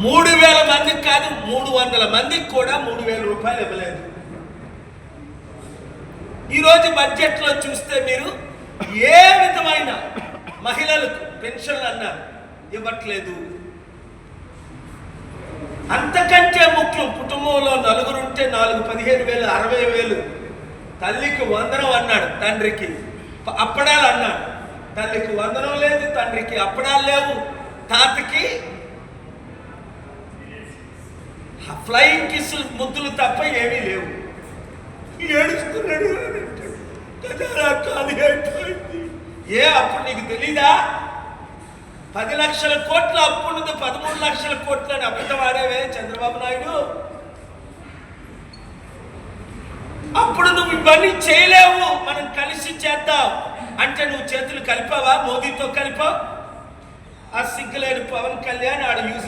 3,000 మందికి కాదు 300 మందికి కూడా 3,000 రూపాయలు ఇవ్వలేదు. ఈరోజు బడ్జెట్లో చూస్తే మీరు ఏ విధమైన మహిళలకు పెన్షన్లు అన్నారు ఇవ్వట్లేదు. అంతకంటే ముఖ్యం, కుటుంబంలో నలుగురుంటే 15,000 60,000. తల్లికి వందనం అన్నాడు, తండ్రికి అప్పడాలు అన్నాడు. తల్లికి వందనం లేదు, తండ్రికి అప్పడాలు లేవు, తాతకి ఫ్లయింగ్ కిస్సులు ముద్దులు తప్ప ఏమీ లేవు. ఏడుస్తున్నాడు. ఏ అప్పుడు నీకు తెలీదా? 10 లక్షల కోట్ల అప్పు ఉన్నది, 13 లక్షల కోట్లు అని అబద్ధం ఆడేవే చంద్రబాబు నాయుడు. అప్పుడు నువ్వు ఇవన్నీ చేయలేవు, మనం కలిసి చేద్దాం అంటే నువ్వు చేతులు కలిపావా? మోదీతో కలిపావు. ఆ సిగ్గులేని పవన్ కళ్యాణ్ ఆడ యూజ్